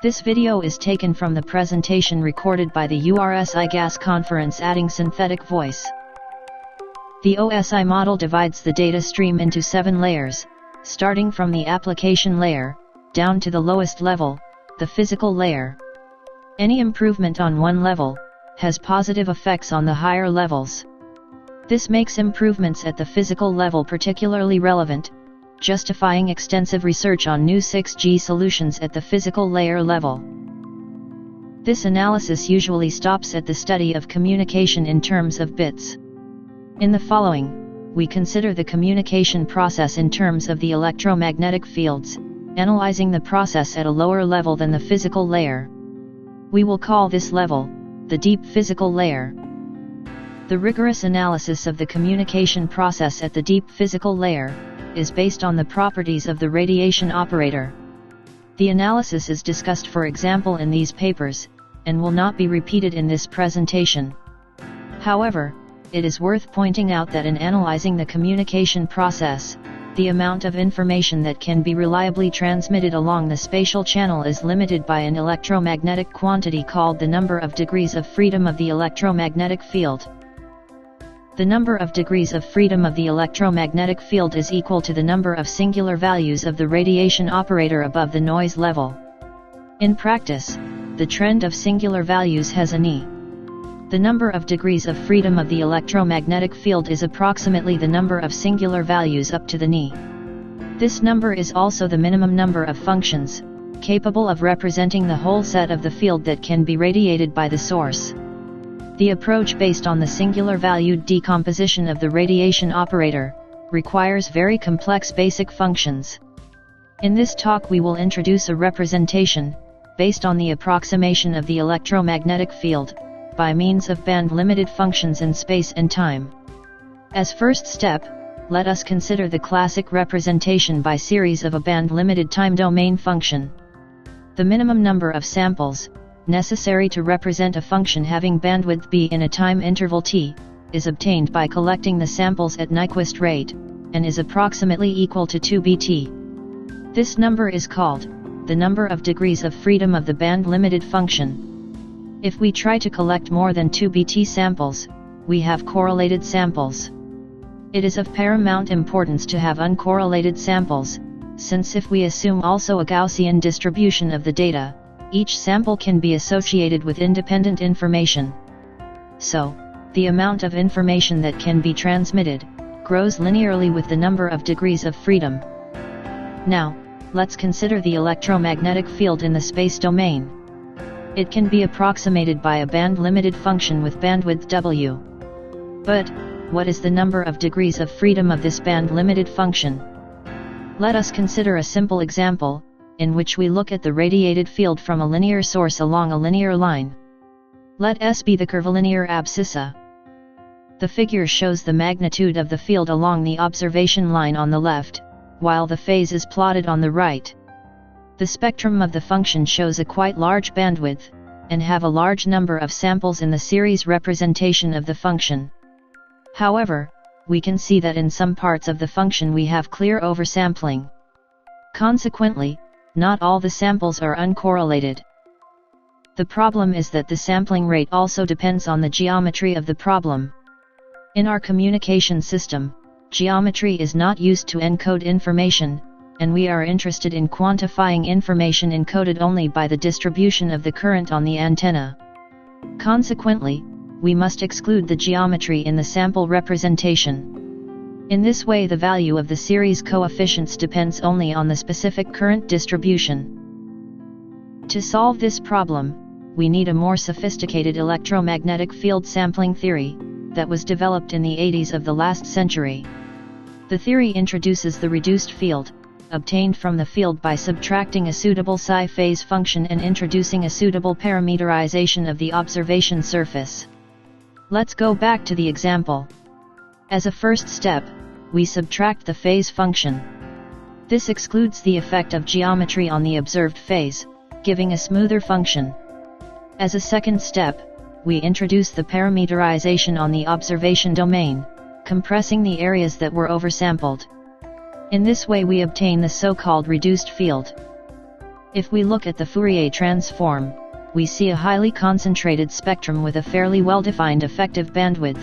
This video is taken from the presentation recorded by the USRI-GASS conference adding synthetic voice. The OSI model divides the data stream into 7 layers, starting from the application layer, down to the lowest level, the physical layer. Any improvement on one level has positive effects on the higher levels. This makes improvements at the physical level particularly relevant, justifying extensive research on new 6G solutions at the physical layer level. This analysis usually stops at the study of communication in terms of bits. In the following, we consider the communication process in terms of the electromagnetic fields, analyzing the process at a lower level than the physical layer. We will call this level the deep physical layer. The rigorous analysis of the communication process at the deep physical layer is based on the properties of the radiation operator. The analysis is discussed for example in these papers, and will not be repeated in this presentation. However, it is worth pointing out that in analyzing the communication process, the amount of information that can be reliably transmitted along the spatial channel is limited by an electromagnetic quantity called the number of degrees of freedom of the electromagnetic field. The number of degrees of freedom of the electromagnetic field is equal to the number of singular values of the radiation operator above the noise level. In practice, the trend of singular values has an E. The number of degrees of freedom of the electromagnetic field is approximately the number of singular values up to the Ni. This number is also the minimum number of functions, capable of representing the whole set of the field that can be radiated by the source. The approach based on the singular valued decomposition of the radiation operator requires very complex basic functions. In this talk we will introduce a representation based on the approximation of the electromagnetic field by means of band-limited functions in space and time. As first step, let us consider the classic representation by series of a band-limited time domain function. The minimum number of samples necessary to represent a function having bandwidth b in a time interval t, is obtained by collecting the samples at Nyquist rate, and is approximately equal to 2bt. This number is called the number of degrees of freedom of the band-limited function. If we try to collect more than 2bt samples, we have correlated samples. It is of paramount importance to have uncorrelated samples, since if we assume also a Gaussian distribution of the data, each sample can be associated with independent information. So, the amount of information that can be transmitted grows linearly with the number of degrees of freedom. Now, let's consider the electromagnetic field in the space domain. It can be approximated by a band-limited function with bandwidth w. But, what is the number of degrees of freedom of this band-limited function? Let us consider a simple example, in which we look at the radiated field from a linear source along a linear line. Let S be the curvilinear abscissa. The figure shows the magnitude of the field along the observation line on the left, while the phase is plotted on the right. The spectrum of the function shows a quite large bandwidth, and have a large number of samples in the series representation of the function. However, we can see that in some parts of the function we have clear oversampling. Consequently, not all the samples are uncorrelated. The problem is that the sampling rate also depends on the geometry of the problem. In our communication system, geometry is not used to encode information, and we are interested in quantifying information encoded only by the distribution of the current on the antenna. Consequently, we must exclude the geometry in the sample representation. In this way the value of the series coefficients depends only on the specific current distribution. To solve this problem, we need a more sophisticated electromagnetic field sampling theory, that was developed in the 80s of the last century. The theory introduces the reduced field, obtained from the field by subtracting a suitable psi phase function and introducing a suitable parameterization of the observation surface. Let's go back to the example. As a first step, we subtract the phase function. This excludes the effect of geometry on the observed phase, giving a smoother function. As a second step, we introduce the parameterization on the observation domain, compressing the areas that were oversampled. In this way we obtain the so-called reduced field. If we look at the Fourier transform, we see a highly concentrated spectrum with a fairly well-defined effective bandwidth.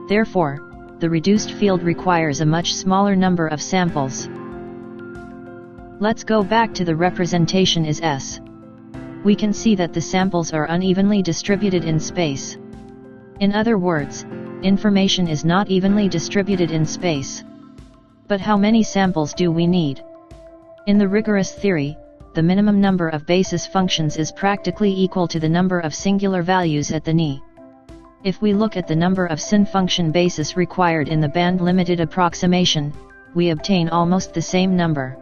Therefore, the reduced field requires a much smaller number of samples. Let's go back to the representation as S. We can see that the samples are unevenly distributed in space. In other words, information is not evenly distributed in space. But how many samples do we need? In the rigorous theory, the minimum number of basis functions is practically equal to the number of singular values at the knee. If we look at the number of sin function basis required in the band-limited approximation, we obtain almost the same number.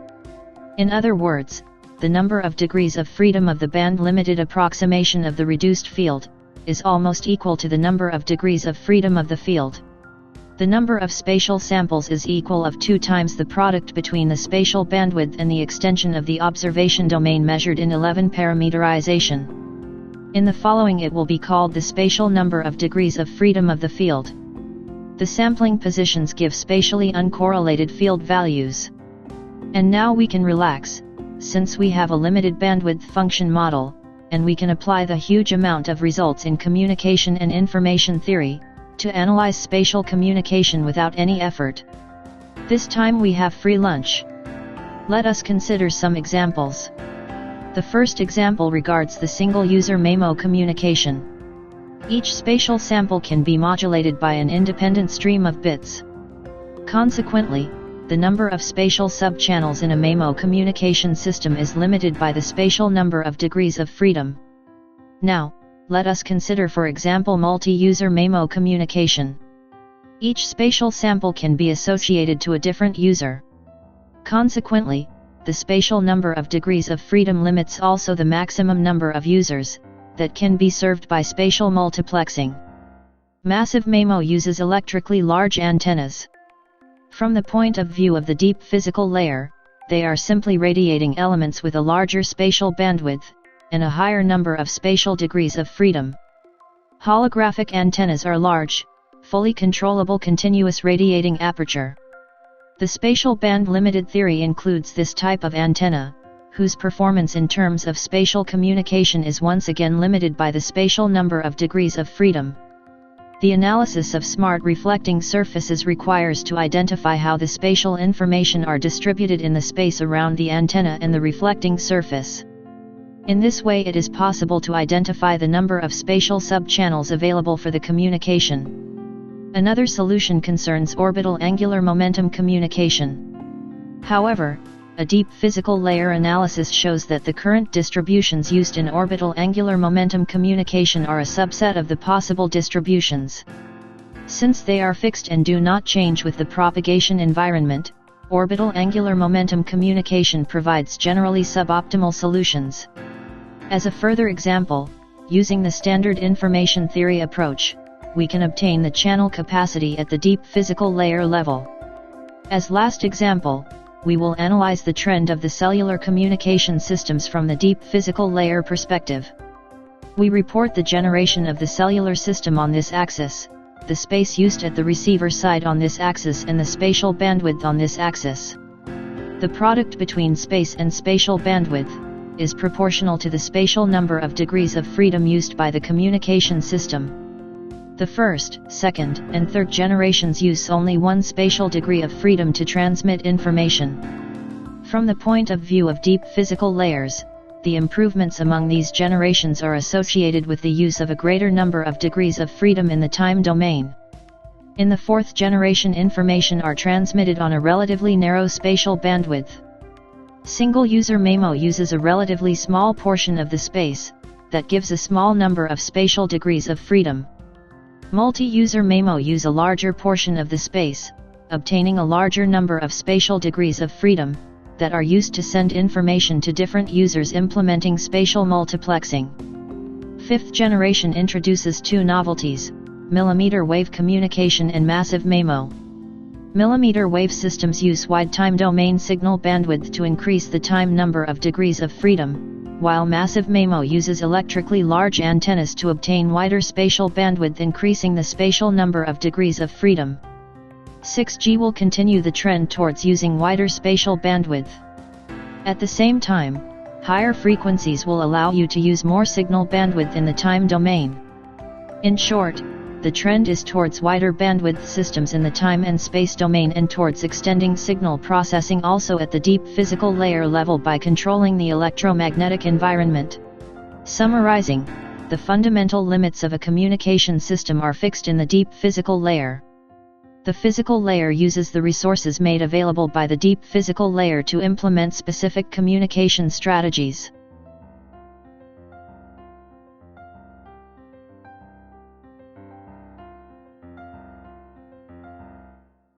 In other words, the number of degrees of freedom of the band-limited approximation of the reduced field is almost equal to the number of degrees of freedom of the field. The number of spatial samples is equal of 2 times the product between the spatial bandwidth and the extension of the observation domain measured in 11 parameterization. In the following it will be called the spatial number of degrees of freedom of the field. The sampling positions give spatially uncorrelated field values. And now we can relax, since we have a limited bandwidth function model, and we can apply the huge amount of results in communication and information theory, to analyze spatial communication without any effort. This time we have free lunch. Let us consider some examples. The first example regards the single-user MAMO communication. Each spatial sample can be modulated by an independent stream of bits. Consequently, the number of spatial subchannels in a MAMO communication system is limited by the spatial number of degrees of freedom. Now, let us consider for example multi-user MAMO communication. Each spatial sample can be associated to a different user. Consequently, the spatial number of degrees of freedom limits also the maximum number of users that can be served by spatial multiplexing. Massive MAMO uses electrically large antennas. From the point of view of the deep physical layer, they are simply radiating elements with a larger spatial bandwidth and a higher number of spatial degrees of freedom. Holographic antennas are large, fully controllable continuous radiating aperture. The spatial band-limited theory includes this type of antenna, whose performance in terms of spatial communication is once again limited by the spatial number of degrees of freedom. The analysis of smart reflecting surfaces requires to identify how the spatial information are distributed in the space around the antenna and the reflecting surface. In this way it is possible to identify the number of spatial subchannels available for the communication. Another solution concerns orbital angular momentum communication. However, a deep physical layer analysis shows that the current distributions used in orbital angular momentum communication are a subset of the possible distributions. Since they are fixed and do not change with the propagation environment, orbital angular momentum communication provides generally suboptimal solutions. As a further example, using the standard information theory approach, we can obtain the channel capacity at the deep physical layer level. As last example, we will analyze the trend of the cellular communication systems from the deep physical layer perspective. We report the generation of the cellular system on this axis, the space used at the receiver side on this axis and the spatial bandwidth on this axis. The product between space and spatial bandwidth is proportional to the spatial number of degrees of freedom used by the communication system. The first, second, and third generations use only one spatial degree of freedom to transmit information. From the point of view of deep physical layers, the improvements among these generations are associated with the use of a greater number of degrees of freedom in the time domain. In the fourth generation, information are transmitted on a relatively narrow spatial bandwidth. Single-user MAMO uses a relatively small portion of the space, that gives a small number of spatial degrees of freedom. Multi-user MAMO use a larger portion of the space, obtaining a larger number of spatial degrees of freedom, that are used to send information to different users implementing spatial multiplexing. Fifth generation introduces two novelties: millimeter wave communication and massive MAMO. Millimeter wave systems use wide time domain signal bandwidth to increase the time number of degrees of freedom, while massive MAMO uses electrically large antennas to obtain wider spatial bandwidth, increasing the spatial number of degrees of freedom. 6G will continue the trend towards using wider spatial bandwidth. At the same time, Higher frequencies will allow you to use more signal bandwidth in the time domain. In short, the trend is towards wider bandwidth systems in the time and space domain and towards extending signal processing also at the deep physical layer level by controlling the electromagnetic environment. Summarizing, the fundamental limits of a communication system are fixed in the deep physical layer. The physical layer uses the resources made available by the deep physical layer to implement specific communication strategies.